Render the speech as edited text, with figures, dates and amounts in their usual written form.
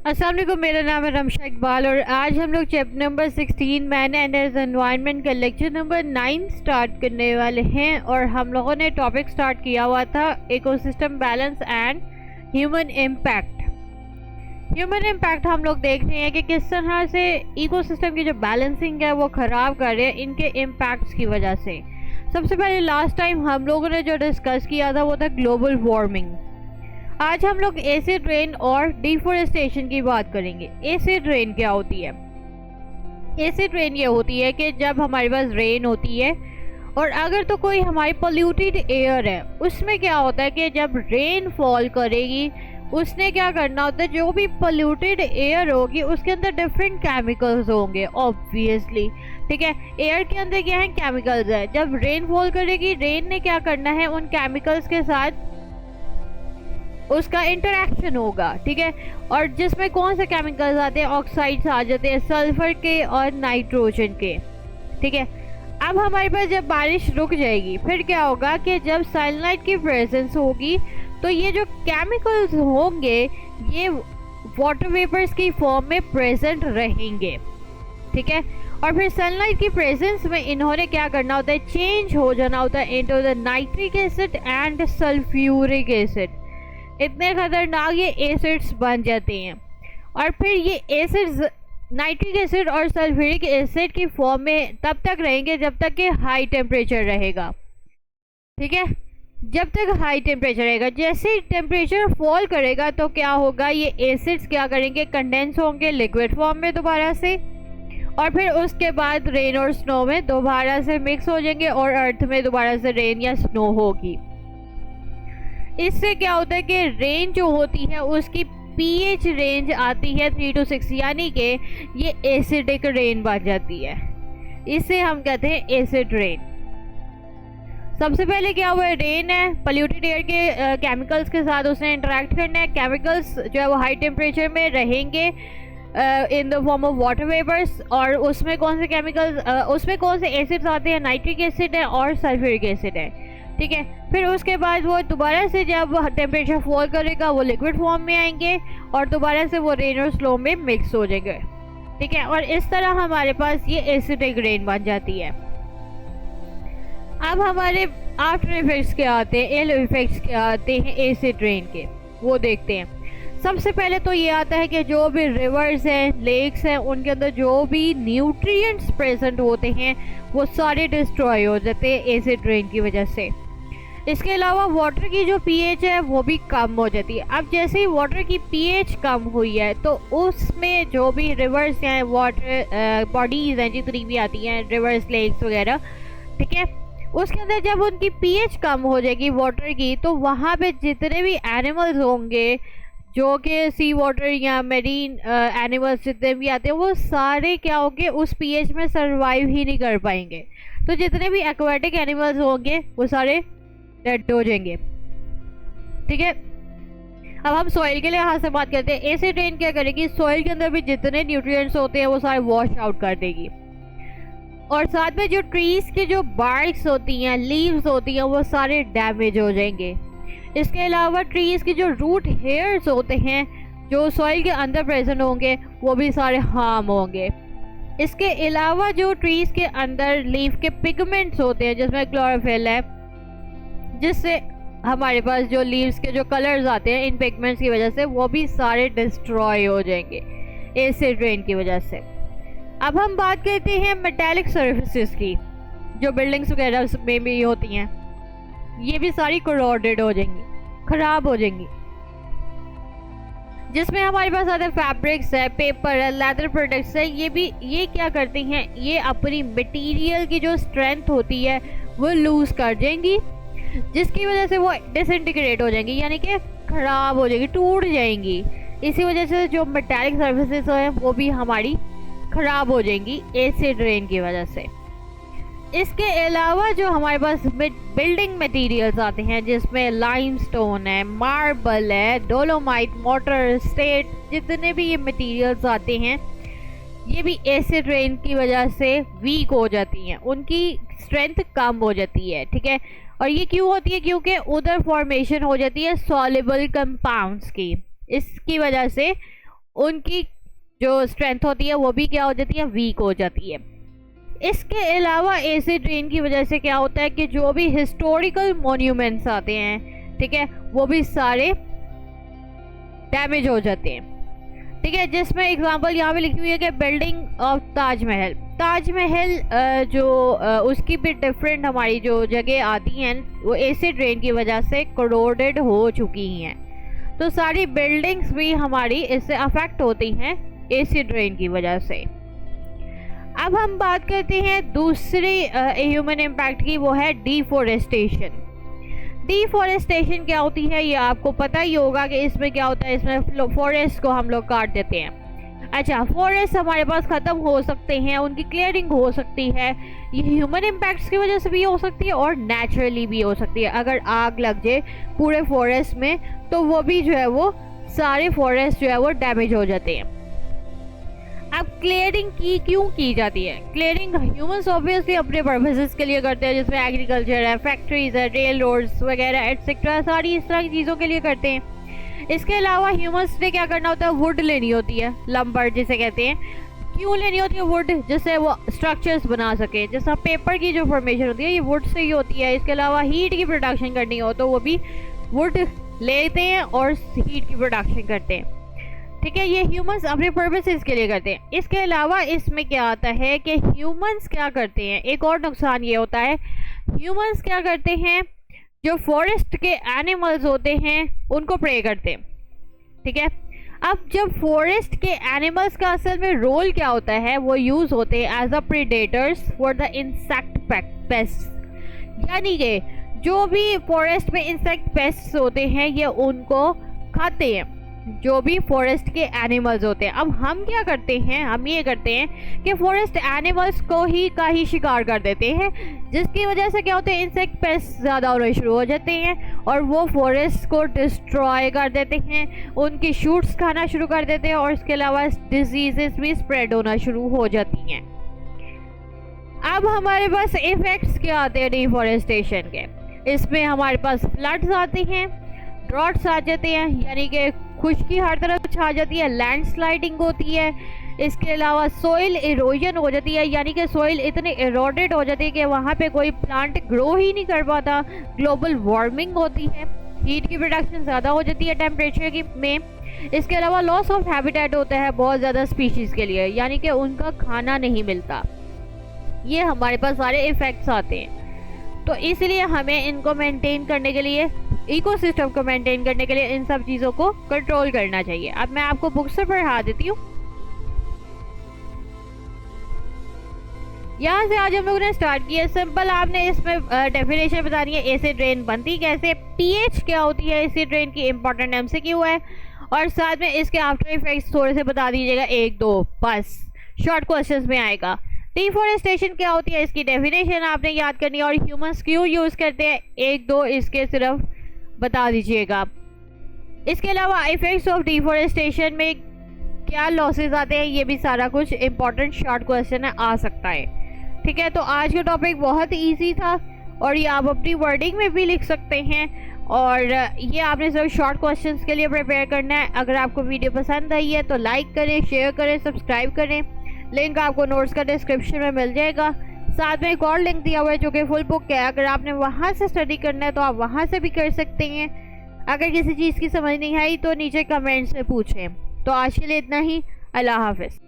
अस्सलाम वालेकुम, मेरा नाम है रमशा इकबाल और आज हम लोग chapter number 16 man and age environment का लेक्चर नंबर 9 स्टार्ट करने वाले हैं। और हम लोगों ने टॉपिक स्टार्ट किया हुआ था ecosystem balance and human impact. Human impact हम लोग देख रहे हैं कि किस तरह से इकोसिस्टम की जो बैलेंसिंग है वो ख़राब कर रहे हैं इनके इम्पैक्ट्स की वजह से। सबसे पहले लास्ट टाइम हम लोगों ने जो डिस्कस किया था वो था ग्लोबल वार्मिंग। आज हम लोग एसिड रेन और डिफोरेस्टेशन की बात करेंगे। एसिड रेन क्या होती है? एसिड रेन ये होती है कि जब हमारे पास रेन होती है और अगर तो कोई हमारी पोल्यूटेड एयर है, उसमें क्या होता है कि जब रेन फॉल करेगी उसने क्या करना होता है, जो भी पोल्यूटेड एयर होगी उसके अंदर डिफरेंट केमिकल्स होंगे ऑब्वियसली। ठीक है, एयर के अंदर क्या है, केमिकल्स है। जब रेन फॉल करेगी, रेन ने क्या करना है, उन केमिकल्स के साथ उसका इंटरेक्शन होगा। ठीक है, और जिसमें कौन से केमिकल्स आते हैं, ऑक्साइड्स आ जाते हैं, सल्फर के और नाइट्रोजन के। ठीक है, अब हमारे पास जब बारिश रुक जाएगी फिर क्या होगा कि जब सनलाइट की प्रेजेंस होगी तो ये जो केमिकल्स होंगे ये वाटर वेपर्स की फॉर्म में प्रेजेंट रहेंगे। ठीक है, और फिर सनलाइट की प्रेजेंस में इन्होंने क्या करना होता है, चेंज हो जाना होता है into the nitric acid and sulphuric acid. इतने खतरनाक ये एसिड्स बन जाते हैं और फिर ये एसिड्स नाइट्रिक एसिड और सल्फ्यूरिक एसिड की फॉर्म में तब तक रहेंगे जब तक कि हाई टेम्परेचर रहेगा। ठीक है, जब तक हाई टेम्परेचर रहेगा। जैसे ही टेम्परेचर फॉल करेगा तो क्या होगा, ये एसिड्स क्या करेंगे, कंडेंस होंगे लिक्विड फॉर्म में दोबारा से, और फिर उसके बाद रेन और स्नो में दोबारा से मिक्स हो जाएंगे और अर्थ में दोबारा से रेन या स्नो होगी। इससे क्या होता है कि रेन जो होती है उसकी पीएच रेंज आती है 3 to 6, यानी कि ये एसिडिक रेन बन जाती है। इसे हम कहते हैं एसिड रेन। सबसे पहले क्या हुआ है, रेन है, पोल्यूटेड एयर के केमिकल्स के साथ उसने इंटरेक्ट करना है। केमिकल्स जो है वो हाई टेम्परेचर में रहेंगे in the form of water vapours, और उसमें कौन से केमिकल्स, उसमें कौन से एसिड्स आते हैं, नाइट्रिक एसिड है और सल्फ्यूरिक एसिड है। ठीक है, फिर उसके बाद वो दोबारा से जब टेम्परेचर फॉल करेगा वो लिक्विड फॉर्म में आएंगे और दोबारा से वो रेन और स्नो में मिक्स हो जाएंगे। ठीक है, और इस तरह हमारे पास ये एसिडिक रेन बन जाती है। अब हमारे आफ्टर इफेक्ट्स क्या आते हैं, इल इफेक्ट्स क्या आते हैं एसिड रेन के, वो देखते हैं। सबसे पहले तो ये आता है कि जो भी रिवर्स हैं, लेक्स हैं, उनके अंदर जो भी न्यूट्रिएंट्स प्रेजेंट होते हैं वो सारे डिस्ट्रॉय हो जाते हैं एसिड रेन की वजह से। इसके अलावा वाटर की जो पीएच है वो भी कम हो जाती है। अब जैसे ही वाटर की पीएच कम हुई है तो उसमें जो भी रिवर्स हैं, वाटर बॉडीज़ हैं जितनी भी आती हैं, रिवर्स, लेक्स वगैरह, ठीक है, उसके अंदर जब उनकी पीएच कम हो जाएगी वाटर की, तो वहाँ पे जितने भी एनिमल्स होंगे जो कि सी वाटर या मेरीन एनिमल्स जितने भी आते हैं वो सारे क्या होंगे, उस पीएच में सरवाइव ही नहीं कर पाएंगे। तो जितने भी एक्वाटिक एनिमल्स होंगे वो सारे डेड हो जाएंगे। ठीक है, अब हम सॉइल के लिहाज से बात करते हैं। एसिड रेन क्या करेगी, सॉइल के अंदर भी जितने न्यूट्रिएंट्स होते हैं वो सारे वॉश आउट कर देगी, और साथ में जो ट्रीज की जो बार्क्स होती हैं, लीव्स होती हैं, वो सारे डैमेज हो जाएंगे। इसके अलावा ट्रीज की जो रूट हेयर्स होते हैं जो सॉइल के अंदर प्रेजेंट होंगे वो भी सारे हार्म होंगे। इसके अलावा जो ट्रीज के अंदर लीफ के पिगमेंट्स होते हैं जिसमें क्लोरोफिल है, जिससे हमारे पास जो लीव्स के जो कलर्स आते हैं इन पिगमेंट्स की वजह से वो भी सारे डिस्ट्रॉय हो जाएंगे एसिड रेन की वजह से। अब हम बात करते हैं मेटालिक सर्फेसिस की, जो बिल्डिंग्स वगैरह में भी होती हैं, ये भी सारी कोरोडेड हो जाएंगी, ख़राब हो जाएंगी। जिसमें हमारे पास आते हैं फैब्रिक्स है, पेपर है, लेदर प्रोडक्ट्स है, ये क्या करती हैं, ये अपनी मटेरियल की जो स्ट्रेंथ होती है वो लूज़ कर जाएंगी, जिसकी वजह से वो डिसइंटीग्रेट हो जाएंगी, यानी कि ख़राब हो जाएगी, टूट जाएंगी। इसी वजह से जो मेटालिक सर्फेसिस हैं वो भी हमारी ख़राब हो जाएंगी एसिड रेन की वजह से। इसके अलावा जो हमारे पास बिल्डिंग मटेरियल्स आते हैं जिसमें लाइमस्टोन है, मार्बल है, डोलोमाइट, मोटर, स्टेट, जितने भी ये मटेरियल्स आते हैं ये भी एसिड रेन की वजह से वीक हो जाती हैं, उनकी स्ट्रेंथ कम हो जाती है। ठीक है, और ये क्यों होती है, क्योंकि उधर फॉर्मेशन हो जाती है सॉल्युबल कंपाउंड्स की, इसकी वजह से उनकी जो स्ट्रेंथ होती है वो भी क्या हो जाती है, वीक हो जाती है। इसके अलावा एसिड रेन की वजह से क्या होता है कि जो भी हिस्टोरिकल मॉन्यूमेंट्स आते हैं, ठीक है, वो भी सारे डैमेज हो जाते हैं। ठीक है, जिसमें एग्जांपल यहाँ पे लिखी हुई है कि बिल्डिंग ऑफ ताजमहल। ताजमहल उसकी भी डिफरेंट हमारी जो जगह आती हैं वो एसिड रेन की वजह से करोडेड हो चुकी हैं। तो सारी बिल्डिंग्स भी हमारी इससे अफेक्ट होती हैं एसिड रेन की वजह से। अब हम बात करते हैं दूसरी ह्यूमन इम्पैक्ट की, वो है डिफोरेस्टेशन। डिफोरेस्टेशन क्या होती है ये आपको पता ही होगा कि इसमें क्या होता है, इसमें फॉरेस्ट को हम लोग काट देते हैं। अच्छा, फॉरेस्ट हमारे पास ख़त्म हो सकते हैं, उनकी क्लियरिंग हो सकती है, ये ह्यूमन इम्पैक्ट्स की वजह से भी हो सकती है और नेचुरली भी हो सकती है। अगर आग लग जाए पूरे फॉरेस्ट में तो वो भी जो है वो सारे फॉरेस्ट जो है वो डैमेज हो जाते हैं। अब क्लियरिंग क्यों की जाती है? क्लियरिंग ह्यूमंस ऑब्वियसली अपने पर्पसेस के लिए करते हैं, जिसमें एग्रीकल्चर है, फैक्ट्रीज है, रेल रोड्स वगैरह एटसेट्रा, सारी इस तरह की चीज़ों के लिए करते हैं। इसके अलावा ह्यूमंस ने क्या करना होता है, वुड लेनी होती है, लंबर जिसे कहते हैं। क्यों लेनी होती है वुड? जिससे वो स्ट्रक्चर्स बना सके। जैसा पेपर की जो फॉर्मेशन होती है ये वुड से ही होती है। इसके अलावा हीट की प्रोडक्शन करनी हो तो वो भी वुड लेते हैं और हीट की प्रोडक्शन करते हैं। ठीक है, ये ह्यूमंस अपने पर्पसेस के लिए करते हैं। इसके अलावा इसमें क्या आता है कि ह्यूमंस क्या करते हैं, एक और नुकसान ये होता है, ह्यूमंस क्या करते हैं, जो फॉरेस्ट के एनिमल्स होते हैं उनको प्रे करते हैं। ठीक है, अब जब फॉरेस्ट के एनिमल्स का असल में रोल क्या होता है, वो यूज़ होते हैं as a predators for the insect pest. यानी कि जो भी फॉरेस्ट में इंसेक्ट पेस्ट होते हैं ये उनको खाते हैं, जो भी फॉरेस्ट के एनिमल्स होते हैं। अब हम क्या करते हैं, हम ये करते हैं कि फॉरेस्ट एनिमल्स को ही शिकार कर देते हैं, जिसकी वजह से क्या होता है, इंसेक्ट पेस्ट ज़्यादा होने शुरू हो जाते हैं और वो फॉरेस्ट को डिस्ट्रॉय कर देते हैं, उनकी शूट्स खाना शुरू कर देते हैं और इसके अलावा डिजीजेस भी स्प्रेड होना शुरू हो जाती हैं। अब हमारे पास इफेक्ट्स क्या आते हैं डिफॉरेस्टेशन के? इसमें हमारे पास फ्लड्स आते हैं, ड्रॉट्स आ जाते हैं, यानी कि खुश्की हर तरफ छा जाती है, लैंडस्लाइडिंग होती है। इसके अलावा सोइल इरोजन हो जाती है, यानी कि सोइल इतने इरोडेड हो जाती है कि वहाँ पे कोई प्लांट ग्रो ही नहीं कर पाता। ग्लोबल वार्मिंग होती है, हीट की प्रोडक्शन ज़्यादा हो जाती है टेम्परेचर की में। इसके अलावा लॉस ऑफ हैबिटेट होता है बहुत ज़्यादा स्पीशीज़ के लिए, यानी कि उनका खाना नहीं मिलता। ये हमारे पास सारे इफ़ेक्ट्स आते हैं। तो इसलिए हमें इनको मेंटेन करने के लिए, इकोसिस्टम को मेंटेन करने के लिए इन सब चीज़ों को कंट्रोल करना चाहिए। अब मैं आपको बुक से पढ़ा देती हूँ। यहाँ से आज हम लोगों ने स्टार्ट किया सिंपल, आपने इसमें डेफिनेशन बतानी है एसिड रेन बनती कैसे, पीएच क्या होती है एसिड रेन की, इंपॉर्टेंट एमसीक्यू है, और साथ में इसके आफ्टर इफेक्ट्स थोड़े से बता दीजिएगा, 1-2 बस शॉर्ट क्वेश्चंस में आएगा। डिफॉरेस्टेशन क्या होती है इसकी डेफिनेशन आपने याद करनी है, और ह्यूमंस क्यों यूज़ करते हैं 1-2 इसके सिर्फ बता दीजिएगा। इसके अलावा इफेक्ट्स ऑफ डिफॉरेस्टेशन में क्या लॉसेस आते हैं, ये भी सारा कुछ इंपॉर्टेंट शॉर्ट क्वेश्चन है, आ सकता है। ठीक है, तो आज का टॉपिक बहुत ईजी था और ये आप अपनी वर्डिंग में भी लिख सकते हैं, और ये आपने सब शॉर्ट क्वेश्चंस के लिए प्रिपेयर करना है। अगर आपको वीडियो पसंद आई है तो लाइक करें, शेयर करें, सब्सक्राइब करें। लिंक आपको नोट्स का डिस्क्रिप्शन में मिल जाएगा। साथ में एक और लिंक दिया हुआ है जो कि फुल बुक है, अगर आपने वहाँ से स्टडी करना है तो आप वहाँ से भी कर सकते हैं। अगर किसी चीज़ की समझ नहीं आई तो नीचे कमेंट्स में पूछें। तो आज के लिए इतना ही, अल्लाह हाफिज़।